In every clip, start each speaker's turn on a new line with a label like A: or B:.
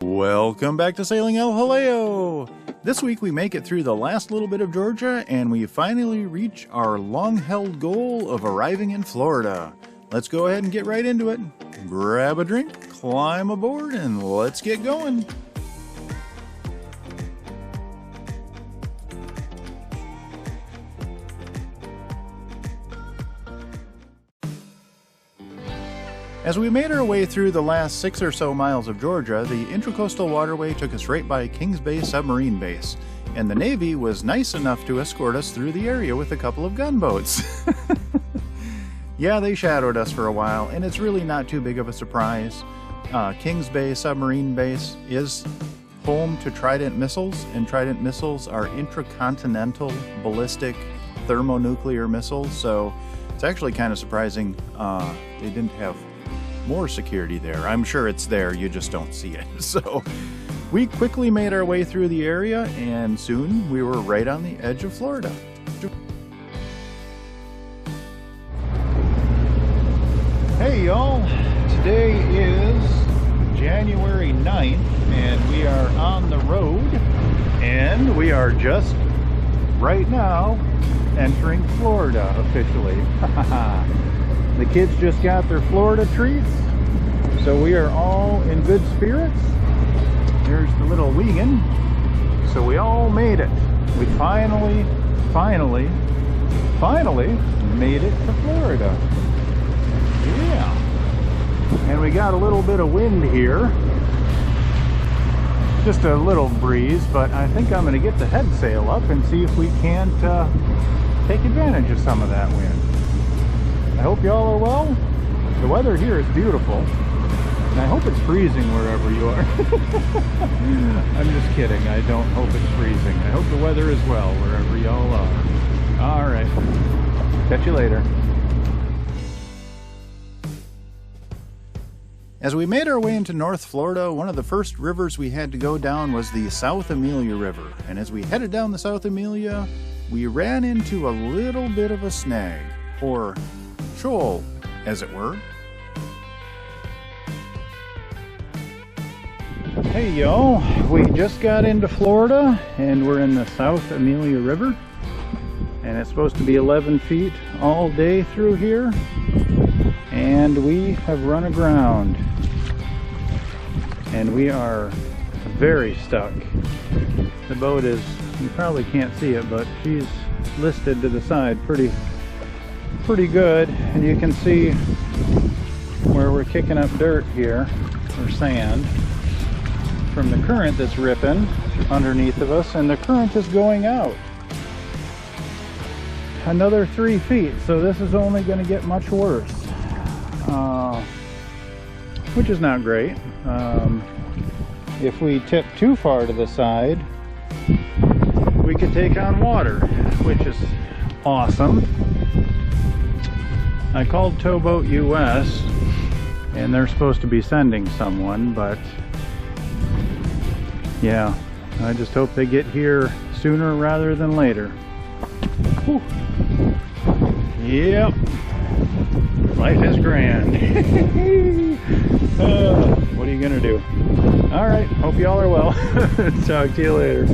A: Welcome back to Sailing El Jaleo! This week we make it through the last little bit of Georgia and we finally reach our long-held goal of arriving in Florida. Let's go ahead and get right into it. Grab a drink, climb aboard, and let's get going. As we made our way through the last 6 or so miles of Georgia, the Intracoastal Waterway took us right by Kings Bay Submarine Base, and the Navy was nice enough to escort us through the area with a couple of gunboats. Yeah, they shadowed us for a while, and it's really not too big of a surprise. Kings Bay Submarine Base is home to Trident missiles, and Trident missiles are intercontinental ballistic thermonuclear missiles, so it's actually kind of surprising they didn't have more security there. I'm sure it's there, you just don't see it. So we quickly made our way through the area and soon we were right on the edge of Florida. Hey y'all, today is January 9th and we are on the road and we are just right now entering Florida officially. The kids just got their Florida treats, so we are all in good spirits. There's the little Wiegand. So we all made it. We finally made it to Florida. Yeah. And we got a little bit of wind here. Just a little breeze, but I think I'm going to get the head sail up and see if we can't take advantage of some of that wind. I hope y'all are well. The weather here is beautiful, and I hope it's freezing wherever you are. I'm just kidding. I don't hope it's freezing. I hope the weather is well wherever y'all are. All right. Catch you later. As we made our way into North Florida, one of the first rivers we had to go down was the South Amelia River. And as we headed down the South Amelia, we ran into a little bit of a snag, or shoal, as it were. Hey y'all, we just got into Florida and we're in the South Amelia River. And it's supposed to be 11 feet all day through here. And we have run aground. And we are very stuck. The boat is, you probably can't see it, but she's listed to the side pretty good, and you can see where we're kicking up dirt here, or sand, from the current that's ripping underneath of us, and the current is going out another 3 feet, so this is only going to get much worse, which is not great. If we tip too far to the side, we could take on water, which is awesome. I called Towboat US and they're supposed to be sending someone, but yeah, I just hope they get here sooner rather than later. Whew. Yep, life is grand. What are you gonna do? All right, hope y'all are well. Talk to you later.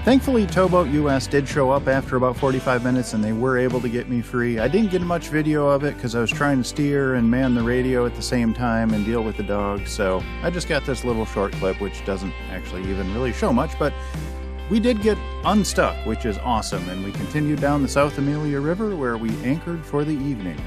A: Thankfully, Towboat US did show up after about 45 minutes and they were able to get me free. I didn't get much video of it because I was trying to steer and man the radio at the same time and deal with the dog, so I just got this little short clip which doesn't actually even really show much, but we did get unstuck, which is awesome, and we continued down the South Amelia River where we anchored for the evening.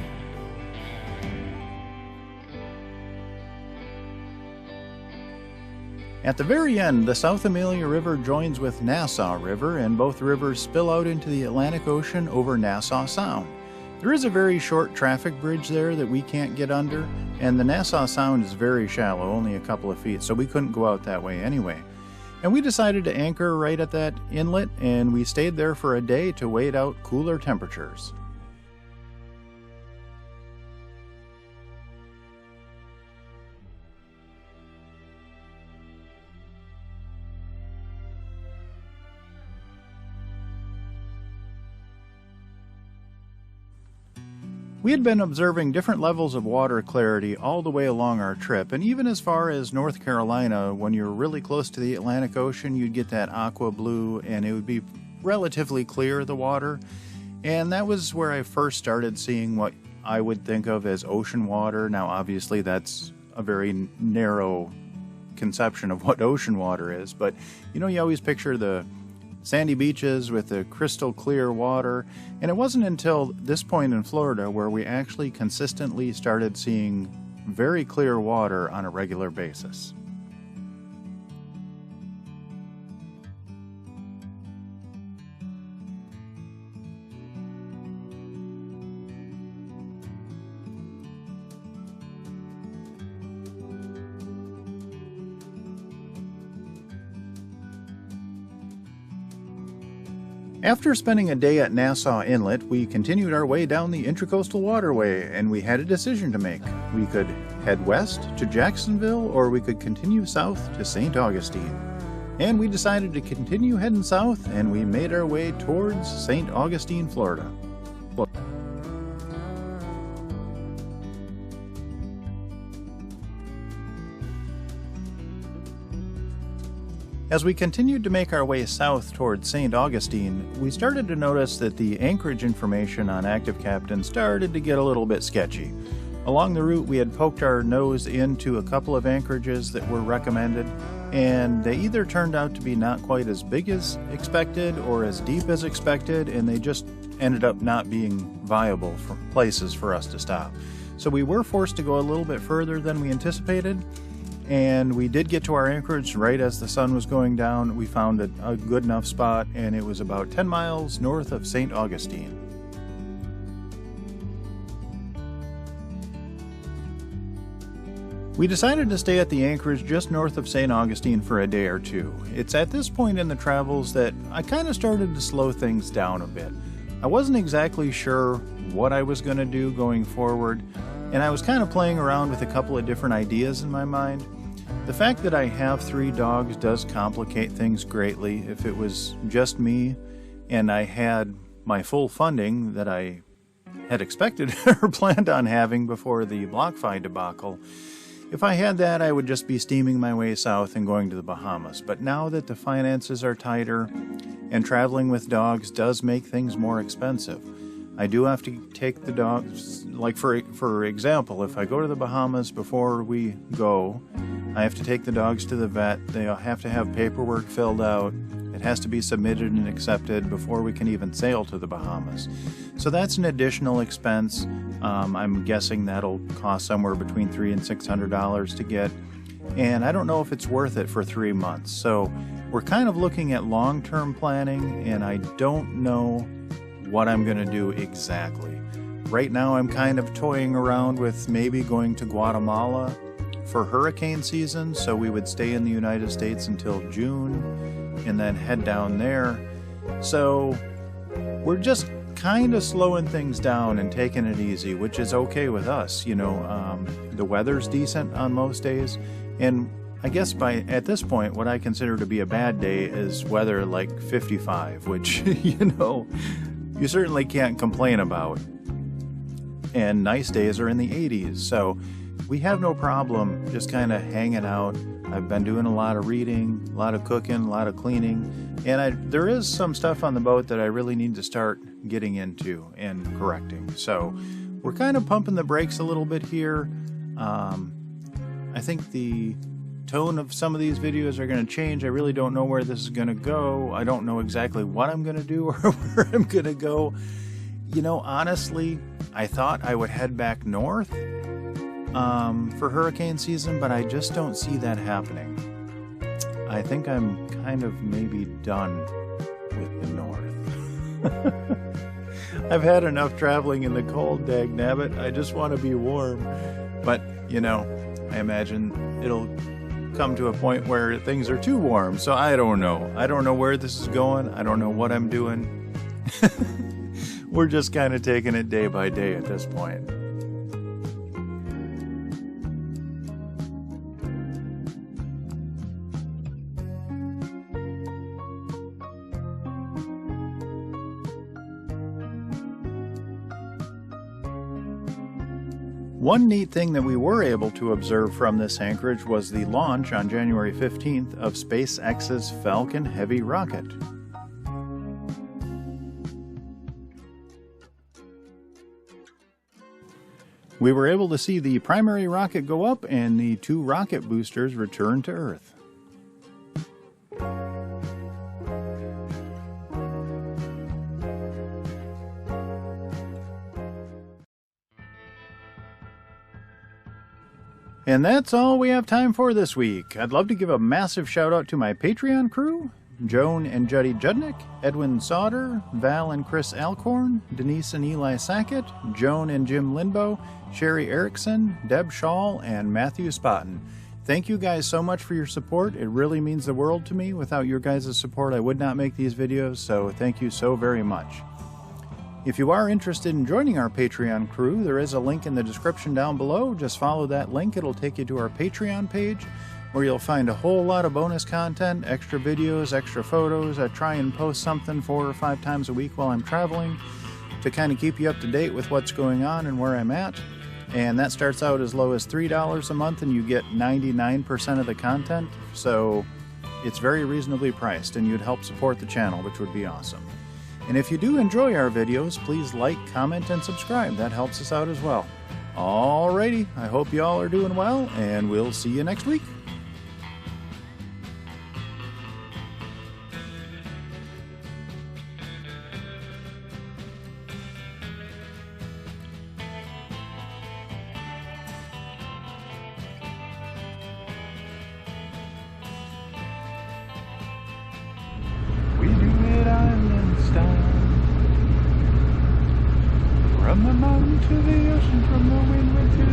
A: At the very end, the South Amelia River joins with Nassau River, and both rivers spill out into the Atlantic Ocean over Nassau Sound. There is a very short traffic bridge there that we can't get under, and the Nassau Sound is very shallow, only a couple of feet, so we couldn't go out that way anyway. And we decided to anchor right at that inlet, and we stayed there for a day to wait out cooler temperatures. We had been observing different levels of water clarity all the way along our trip, and even as far as North Carolina, when you're really close to the Atlantic Ocean, you'd get that aqua blue, and it would be relatively clear, the water. And that was where I first started seeing what I would think of as ocean water. Now, obviously, that's a very narrow conception of what ocean water is, but you always picture the sandy beaches with the crystal clear water, and it wasn't until this point in Florida where we actually consistently started seeing very clear water on a regular basis. After spending a day at Nassau Inlet, we continued our way down the Intracoastal Waterway, and we had a decision to make. We could head west to Jacksonville, or we could continue south to St. Augustine. And we decided to continue heading south, and we made our way towards St. Augustine, Florida. As we continued to make our way south towards St. Augustine, we started to notice that the anchorage information on Active Captain started to get a little bit sketchy. Along the route, we had poked our nose into a couple of anchorages that were recommended, and they either turned out to be not quite as big as expected or as deep as expected, and they just ended up not being viable for places for us to stop. So we were forced to go a little bit further than we anticipated. And we did get to our anchorage right as the sun was going down. We found a good enough spot, and it was about 10 miles north of St. Augustine. We decided to stay at the anchorage just north of St. Augustine for a day or two. It's at this point in the travels that I kind of started to slow things down a bit. I wasn't exactly sure what I was going to do going forward, and I was kind of playing around with a couple of different ideas in my mind. The fact that I have 3 dogs does complicate things greatly. If it was just me and I had my full funding that I had expected or planned on having before the BlockFi debacle, if I had that, I would just be steaming my way south and going to the Bahamas. But now that the finances are tighter and traveling with dogs does make things more expensive, I do have to take the dogs, like for example, if I go to the Bahamas before we go, I have to take the dogs to the vet. They'll have to have paperwork filled out. It has to be submitted and accepted before we can even sail to the Bahamas. So that's an additional expense. I'm guessing that'll cost somewhere between $300 and $600 to get. And I don't know if it's worth it for 3 months. So we're kind of looking at long-term planning, and I don't know what I'm going to do exactly. Right now I'm kind of toying around with maybe going to Guatemala for hurricane season, so we would stay in the United States until June and then head down there. So we're just kind of slowing things down and taking it easy, which is okay with us. The weather's decent on most days, and I guess at this point what I consider to be a bad day is weather like 55, which you certainly can't complain about. And nice days are in the 80s, so we have no problem just kind of hanging out. I've been doing a lot of reading, a lot of cooking, a lot of cleaning, and there is some stuff on the boat that I really need to start getting into and correcting. So we're kind of pumping the brakes a little bit here. I think the tone of some of these videos are going to change. I really don't know where this is going to go. I don't know exactly what I'm going to do or where I'm going to go. Honestly, I thought I would head back north for hurricane season, but I just don't see that happening. I think I'm kind of maybe done with the north. I've had enough traveling in the cold, dagnabbit. I just want to be warm. But, I imagine it'll come to a point where things are too warm, so I don't know. I don't know where this is going. I don't know what I'm doing. We're just kind of taking it day by day at this point. One neat thing that we were able to observe from this anchorage was the launch on January 15th of SpaceX's Falcon Heavy rocket. We were able to see the primary rocket go up and the 2 rocket boosters return to Earth. And that's all we have time for this week. I'd love to give a massive shout out to my Patreon crew: Joan and Juddy Judnick, Edwin Sauter, Val and Chris Alcorn, Denise and Eli Sackett, Joan and Jim Lindbow, Sherry Erickson, Deb Shaw, and Matthew Spotten. Thank you guys so much for your support. It really means the world to me. Without your guys' support, I would not make these videos, so thank you so very much. If you are interested in joining our Patreon crew, there is a link in the description down below. Just follow that link. It'll take you to our Patreon page, where you'll find a whole lot of bonus content, extra videos, extra photos. I try and post something 4 or 5 times a week while I'm traveling to kind of keep you up to date with what's going on and where I'm at. And that starts out as low as $3 a month, and you get 99% of the content. So it's very reasonably priced, and you'd help support the channel, which would be awesome. And if you do enjoy our videos, please like, comment, and subscribe. That helps us out as well. Alrighty, I hope you all are doing well, and we'll see you next week. From the mountain to the ocean, from the wind to